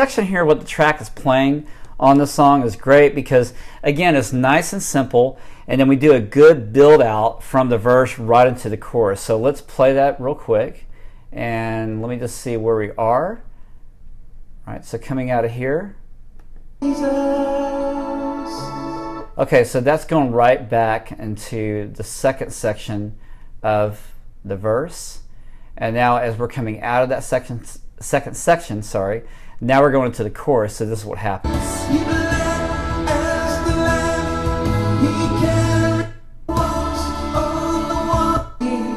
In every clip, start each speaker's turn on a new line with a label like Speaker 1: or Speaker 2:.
Speaker 1: section here, what the track is playing on the song is great because, again, it's nice and simple, and then we do a good build out from the verse right into the chorus. So let's play that real quick, and let me just see where we are. All right, so coming out of here. Okay, so that's going right back into the second section of the verse. And now as we're coming out of that second section, now we're going into the chorus, so this is what happens.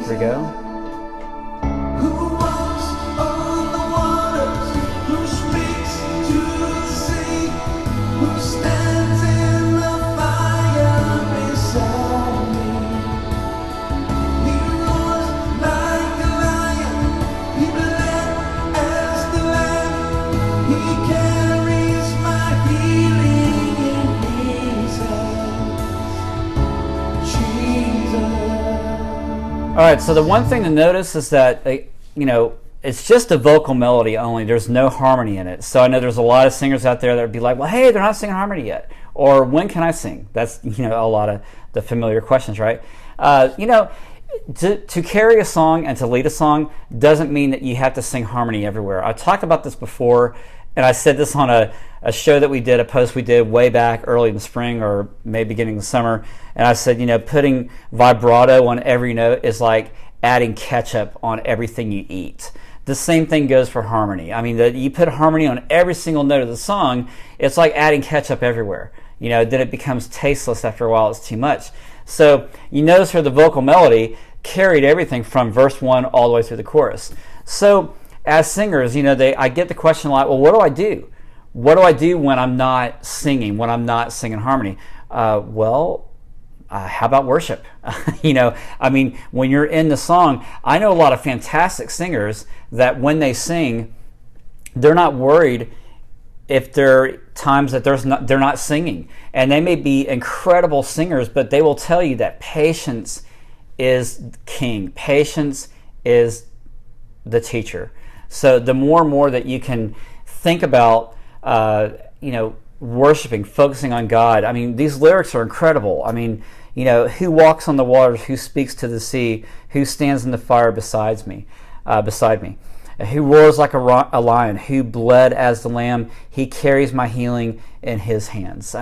Speaker 1: Here we go. All right, so the one thing to notice is that, it's just a vocal melody only. There's no harmony in it. So I know there's a lot of singers out there that would be like, well, hey, they're not singing harmony yet. Or when can I sing? That's, a lot of the familiar questions, right? To carry a song and to lead a song doesn't mean that you have to sing harmony everywhere. I talked about this before, and I said this on a show that we did, a post we did way back early in the spring or maybe beginning of the summer. And I said, putting vibrato on every note is like adding ketchup on everything you eat. The same thing goes for harmony. I mean, you put harmony on every single note of the song, it's like adding ketchup everywhere. Then it becomes tasteless after a while. It's too much. So you notice here the vocal melody carried everything from verse 1 all the way through the chorus. So as singers, I get the question a lot, well, what do I do? What do I do when I'm not singing, harmony? How about worship? When you're in the song, I know a lot of fantastic singers that when they sing, they're not worried if there are times that they're not singing. And they may be incredible singers, but they will tell you that patience is king. Patience is the teacher. So the more and more that you can think about, worshiping, focusing on God. These lyrics are incredible. Who walks on the waters, who speaks to the sea, who stands in the fire beside me, who roars like a lion, who bled as the lamb, he carries my healing in his hands.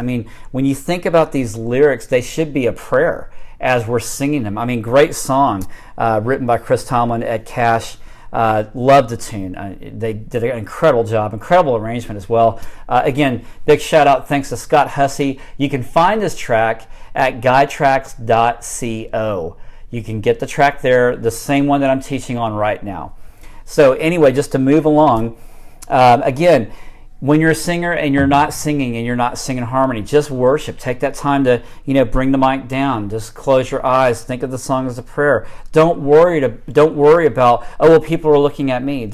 Speaker 1: When you think about these lyrics, they should be a prayer as we're singing them. Great song written by Chris Tomlin, Ed Cash. Love the tune. They did an incredible job, incredible arrangement as well. Again, big shout out, thanks to Scott Hussey. You can find this track at guidetracks.co. You can get the track there, the same one that I'm teaching on right now. So anyway, just to move along, again, when you're a singer and you're not singing harmony, just worship. Take that time to, bring the mic down. Just close your eyes. Think of the song as a prayer. Don't worry about, oh, well, people are looking at me.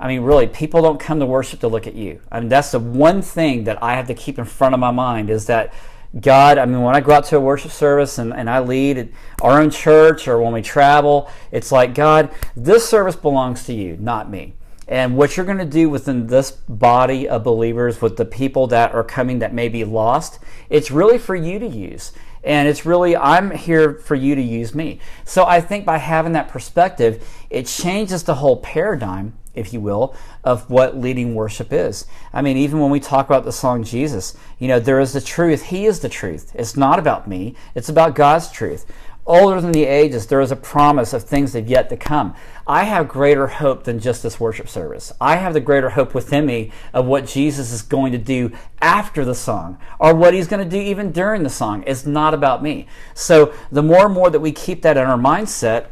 Speaker 1: Really, people don't come to worship to look at you. That's the one thing that I have to keep in front of my mind is that God, when I go out to a worship service and I lead at our own church or when we travel, it's like, God, this service belongs to you, not me. And what you're going to do within this body of believers with the people that are coming that may be lost, it's really for you to use. And it's really, I'm here for you to use me. So I think by having that perspective, it changes the whole paradigm, if you will, of what leading worship is. Even when we talk about the song Jesus, there is the truth. He is the truth. It's not about me. It's about God's truth. Older than the ages, there is a promise of things that have yet to come. I have greater hope than just this worship service. I have the greater hope within me of what Jesus is going to do after the song, or what he's going to do even during the song. It's not about me. So the more and more that we keep that in our mindset,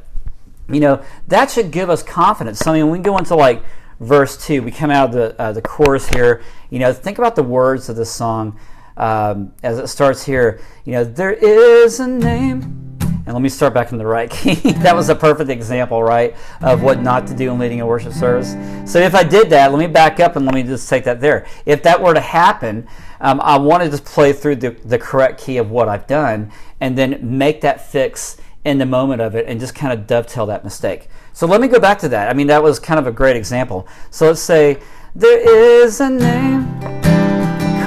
Speaker 1: that should give us confidence. So, when we go into like verse 2, we come out of the chorus here, think about the words of this song as it starts here. There is a name. And let me start back in the right key. That was a perfect example, right, of what not to do in leading a worship service. So if I did that, let me back up and let me just take that there. If that were to happen, I want to just play through the correct key of what I've done and then make that fix in the moment of it and just kind of dovetail that mistake. So let me go back to that. That was kind of a great example. So let's say, There is a name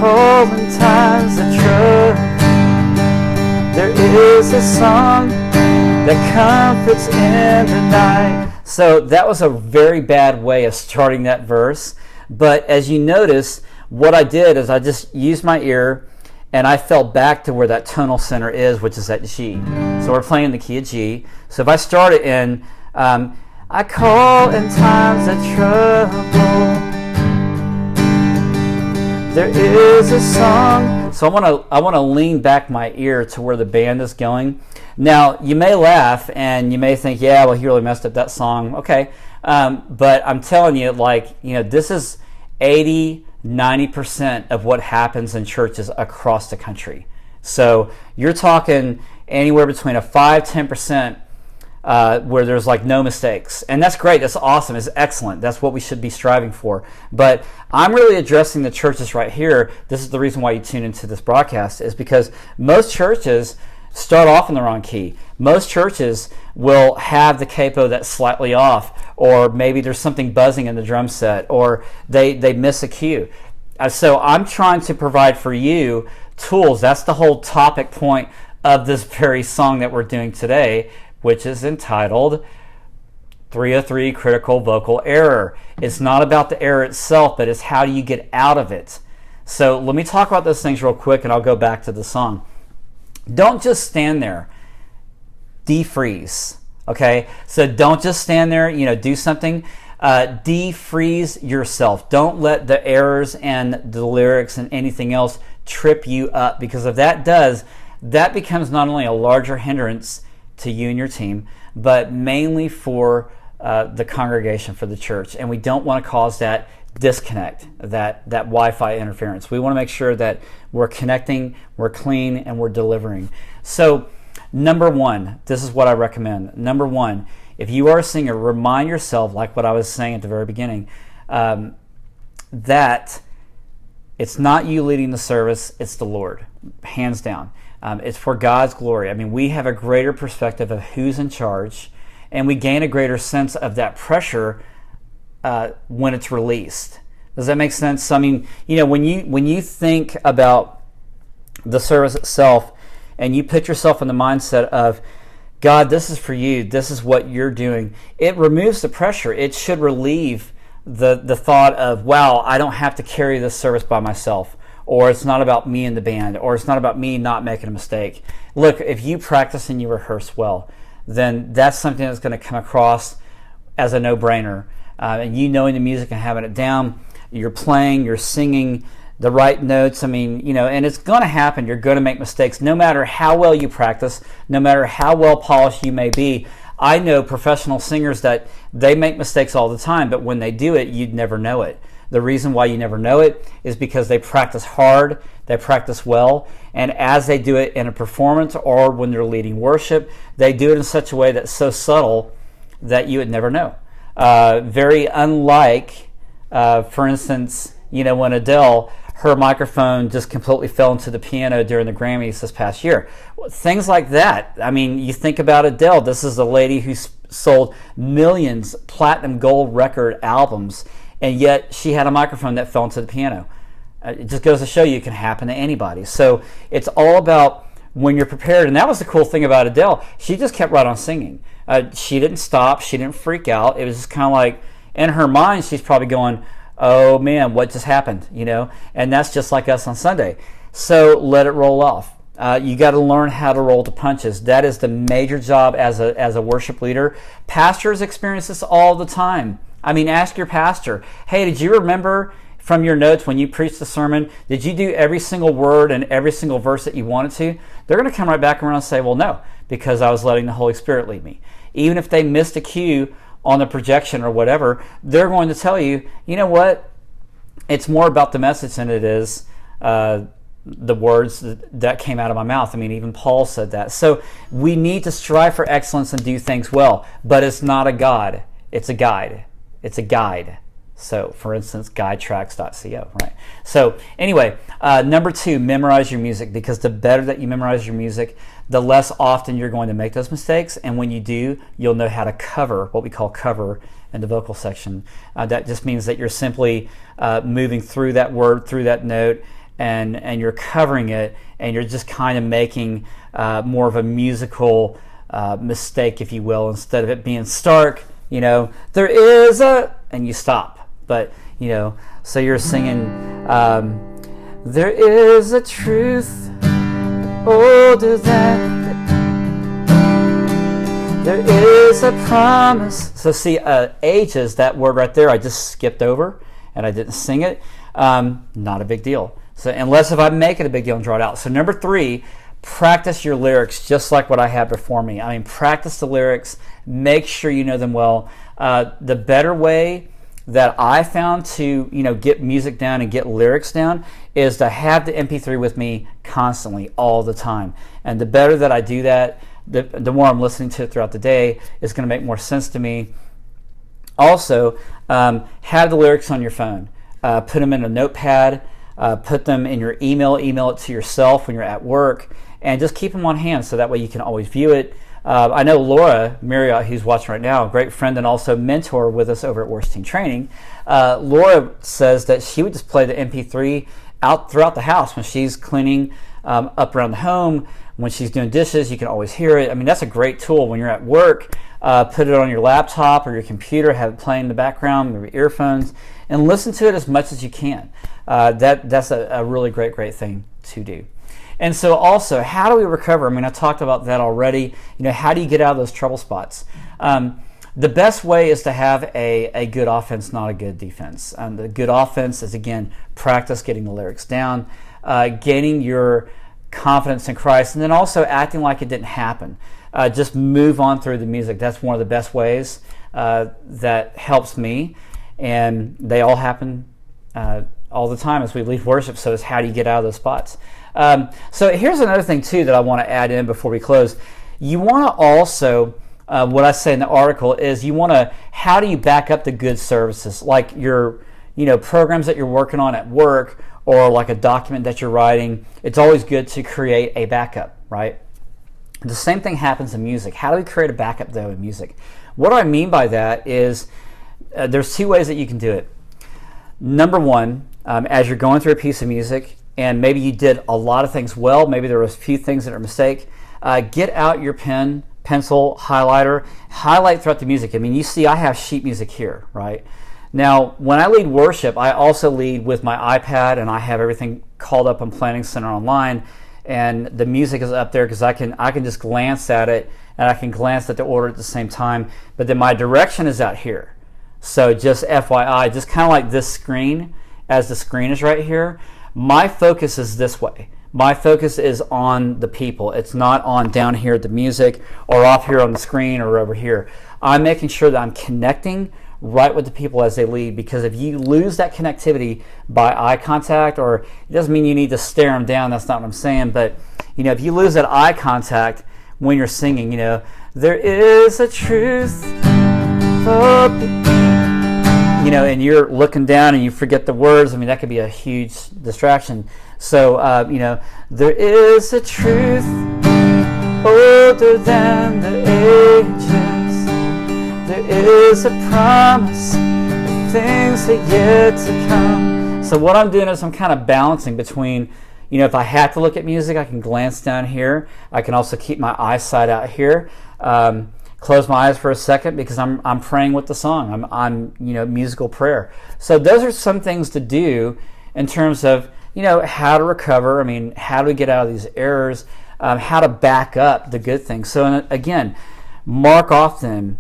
Speaker 1: called in times of trouble. There is a song that comforts in the night. So that was a very bad way of starting that verse. But as you notice, what I did is I just used my ear and I fell back to where that tonal center is, which is at G. So we're playing the key of G. So if I start it in, I call in times of trouble. There is a song. So I want to lean back my ear to where the band is going. Now, you may laugh and you may think, yeah, well, he really messed up that song. Okay. But I'm telling you, this is 80-90% of what happens in churches across the country. So you're talking anywhere between a 5-10% where there's no mistakes. And that's great. That's awesome. It's excellent. That's what we should be striving for. But I'm really addressing the churches right here. This is the reason why you tune into this broadcast, is because most churches start off in the wrong key. Most churches will have the capo that's slightly off, or maybe there's something buzzing in the drum set, or they miss a cue. So I'm trying to provide for you tools. That's the whole topic point of this very song that we're doing today, which is entitled 303 Critical Vocal Error. It's not about the error itself, but it's how do you get out of it. So let me talk about those things real quick and I'll go back to the song. Don't just stand there. Defreeze. Okay? So don't just stand there, do something. Defreeze yourself. Don't let the errors and the lyrics and anything else trip you up, because if that does, that becomes not only a larger hindrance to you and your team, but mainly for the congregation, for the church. And we don't want to cause that disconnect, that Wi-Fi interference. We want to make sure that we're connecting, we're clean, and we're delivering. So number one, this is what I recommend. Number one, if you are a singer, remind yourself, like what I was saying at the very beginning, that it's not you leading the service, it's the Lord, hands down. It's for God's glory. I mean, we have a greater perspective of who's in charge, and we gain a greater sense of that pressure when it's released. Does that make sense? I mean, when you think about the service itself, and you put yourself in the mindset of, God, this is for you, this is what you're doing, it removes the pressure. It should relieve the thought of, wow, I don't have to carry this service by myself. Or it's not about me and the band, or it's not about me not making a mistake. Look, if you practice and you rehearse well, then that's something that's going to come across as a no-brainer. And you knowing the music and having it down, you're playing, you're singing the right notes. I mean, and it's going to happen. You're going to make mistakes, no matter how well you practice, no matter how well polished you may be. I know professional singers that they make mistakes all the time, but when they do it, you'd never know it. The reason why you never know it is because they practice hard, they practice well, and as they do it in a performance or when they're leading worship, they do it in such a way that's so subtle that you would never know. Very unlike, for instance, when Adele, her microphone just completely fell into the piano during the Grammys this past year. Things like that. I mean, you think about Adele. This is a lady who sold millions platinum gold record albums, and yet she had a microphone that fell into the piano. It just goes to show you it can happen to anybody. So it's all about when you're prepared. And that was the cool thing about Adele. She just kept right on singing. She didn't stop. She didn't freak out. It was just kind of like, in her mind, she's probably going, oh man, what just happened? And that's just like us on Sunday. So let it roll off. You got to learn how to roll the punches. That is the major job as a worship leader. Pastors experience this all the time. I mean, ask your pastor, hey, did you remember from your notes when you preached the sermon, did you do every single word and every single verse that you wanted to? They're going to come right back around and say, well, no, because I was letting the Holy Spirit lead me. Even if they missed a cue on the projection or whatever, they're going to tell you, you know what? It's more about the message than it is the words that came out of my mouth. I mean, even Paul said that. So we need to strive for excellence and do things well, but it's not a God. It's a guide. It's a guide. So, for instance, guidetracks.co, right? So, anyway, number 2, memorize your music, because the better that you memorize your music, the less often you're going to make those mistakes. And when you do, you'll know how to cover, what we call cover, in the vocal section. That just means that you're simply moving through that word, through that note, and you're covering it, and you're just kind of making more of a musical mistake, if you will, instead of it being stark. There is a, and you stop. But so you're singing, there is a truth older than, there is a promise. So see, ages, that word right there, I just skipped over and I didn't sing it. Not a big deal. So unless if I make it a big deal and draw it out. So number 3, practice your lyrics just like what I had before me. I mean, practice the lyrics. Make sure you know them well. The better way that I found to get music down and get lyrics down is to have the MP3 with me constantly, all the time. And the better that I do that, the more I'm listening to it throughout the day, it's going to make more sense to me. Also, have the lyrics on your phone. Put them in a notepad. Put them in your email it to yourself when you're at work, and just keep them on hand so that way you can always view it. I know Laura Marriott, who's watching right now, a great friend and also mentor with us over at Worship Team Training. Laura says that she would just play the MP3 out throughout the house when she's cleaning up around the home, when she's doing dishes. You can always hear it. I mean, that's a great tool when you're at work. Put it on your laptop or your computer, have it playing in the background, maybe earphones, and listen to it as much as you can. That's a really great thing to do. And so also, how do we recover? I mean, I talked about that already. How do you get out of those trouble spots? The best way is to have a good offense, not a good defense. The good offense is, again, practice getting the lyrics down, gaining your confidence in Christ, and then also acting like it didn't happen. Just move on through the music. That's one of the best ways that helps me, and they all happen all the time as we leave worship. So it's how do you get out of those spots? So here's another thing too that I want to add in before we close. You want to also, what I say in the article is, how do you back up the good services, like your programs that you're working on at work, or like a document that you're writing. It's always good to create a backup, right? The same thing happens in music. How do we create a backup though in music? What I mean by that is there's 2 ways that you can do it. Number 1, as you're going through a piece of music, and maybe you did a lot of things well, maybe there was a few things that are a mistake, get out your pen, pencil, highlighter, highlight throughout the music. I mean, you see I have sheet music here, right? Now, when I lead worship, I also lead with my iPad, and I have everything called up on Planning Center online, and the music is up there because I can just glance at it, and I can glance at the order at the same time, but then my direction is out here. So just FYI, just kind of like this screen, as the screen is right here, my focus is this way. My focus is on the people. It's not on down here at the music or off here on the screen or over here. I'm making sure that I'm connecting right with the people as they lead, because if you lose that connectivity by eye contact, or it doesn't mean you need to stare them down, that's not what I'm saying, but if you lose that eye contact when you're singing, there is a truth and you're looking down and you forget the words, I mean, that could be a huge distraction. So, there is a truth older than the ages. There is a promise of things that yet to come. So what I'm doing is I'm kind of balancing between, if I have to look at music, I can glance down here. I can also keep my eyesight out here. Close my eyes for a second because I'm praying with the song. I'm musical prayer. So those are some things to do in terms of how to recover. I mean, how do we get out of these errors? How to back up the good things. So again, mark off them.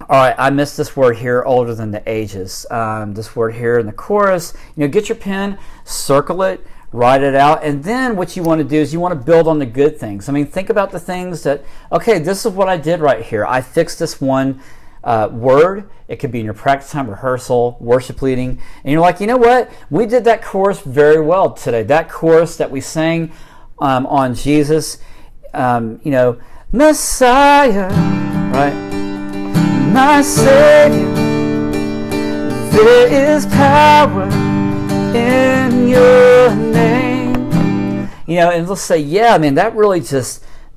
Speaker 1: All right, I missed this word here, older than the ages. This word here in the chorus. Get your pen, circle it, write it out, and then what you want to do is you want to build on the good things. I mean, think about the things that, okay, this is what I did right here. I fixed this one word. It could be in your practice time, rehearsal, worship leading, and you're like, you know what? We did that chorus very well today. That chorus that we sang on Jesus, Messiah, right? My Savior, there is power in your name. And let's say, yeah, man, that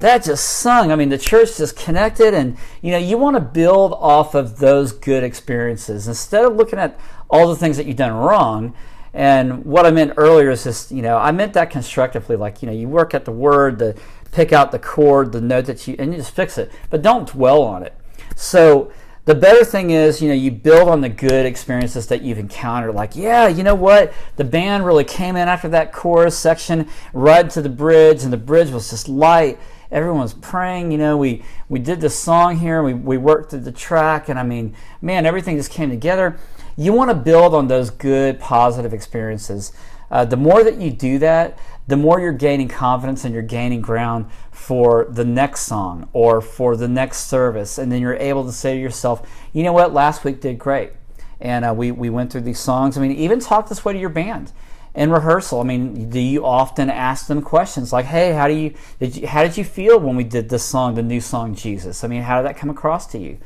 Speaker 1: that just sung. I mean, the church just connected, and you want to build off of those good experiences instead of looking at all the things that you've done wrong. And what I meant earlier is just, I meant that constructively, like, you work at the word, to pick out the chord, the note and you just fix it, but don't dwell on it. So the better thing is, you build on the good experiences that you've encountered. Like, yeah, you know what? The band really came in after that chorus section right to the bridge, and the bridge was just light. Everyone was praying. We did this song here. We worked through the track, and I mean, man, everything just came together. You want to build on those good, positive experiences. The more that you do that, the more you're gaining confidence and you're gaining ground for the next song or for the next service. And then you're able to say to yourself, you know what, last week did great. And we went through these songs. I mean, even talk this way to your band in rehearsal. I mean, do you often ask them questions like, hey, how did you feel when we did this song, the new song, Jesus? I mean, how did that come across to you?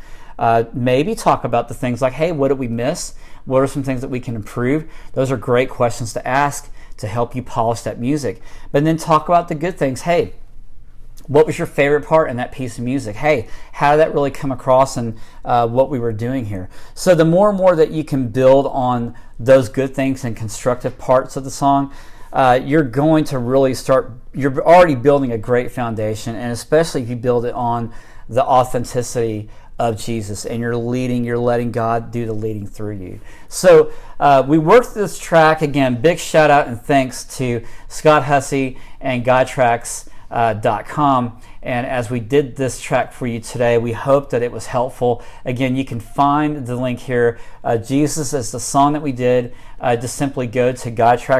Speaker 1: Maybe talk about the things like, hey, what did we miss? What are some things that we can improve? Those are great questions to ask to help you polish that music. But then talk about the good things. Hey, what was your favorite part in that piece of music? Hey, how did that really come across in what we were doing here? So the more and more that you can build on those good things and constructive parts of the song, you're going to really you're already building a great foundation, and especially if you build it on the authenticity of Jesus, and you're letting God do the leading through you. So we worked through this track. Again, big shout out and thanks to Scott Hussey and GodTracks.com. And as we did this track for you today, we hope that it was helpful. Again, you can find the link here. Jesus is the song that we did. Just simply go to GodTracks.